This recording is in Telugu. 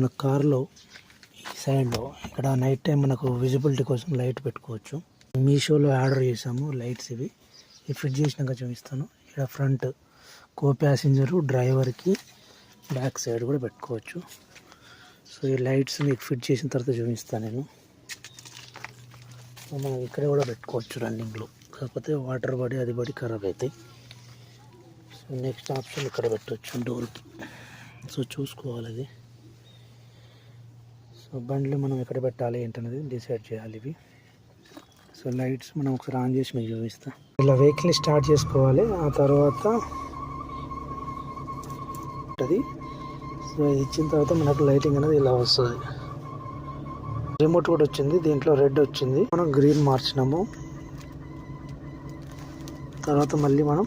మన కార్లో ఈ సైడ్లో ఇక్కడ నైట్ టైం మనకు విజిబిలిటీ కోసం లైట్ పెట్టుకోవచ్చు. మీషోలో ఆర్డర్ చేసాము లైట్స్. ఇవి ఫిట్ చేసినాక చూపిస్తాను. ఇక్కడ ఫ్రంట్ కో ప్యాసింజరు డ్రైవర్కి బ్యాక్ సైడ్ కూడా పెట్టుకోవచ్చు. సో ఈ లైట్స్ మీకు ఫిట్ చేసిన తర్వాత చూపిస్తాను నేను. మనం ఇక్కడ కూడా పెట్టుకోవచ్చు రన్నింగ్లో, కాకపోతే వాటర్ పడి అది పడి ఖరాబ్ అవుతాయి. సో నెక్స్ట్ ఆప్షన్ ఇక్కడ పెట్టవచ్చు డోర్కి. సో చూసుకోవాలి అది. సో బండ్లు మనం ఎక్కడ పెట్టాలి ఏంటనేది డిసైడ్ చేయాలి ఇవి. సో లైట్స్ మనం ఒకసారి ఆన్ చేసి మీకు చూపిస్తాం. ఇలా వెహికల్ని స్టార్ట్ చేసుకోవాలి. ఆ తర్వాత ఉంటుంది. సో ఇది ఇచ్చిన తర్వాత మనకు లైటింగ్ అనేది ఇలా వస్తుంది. రిమోట్ కూడా వచ్చింది, దీంట్లో రెడ్ వచ్చింది, మనం గ్రీన్ మార్చినాము. తర్వాత మళ్ళీ మనం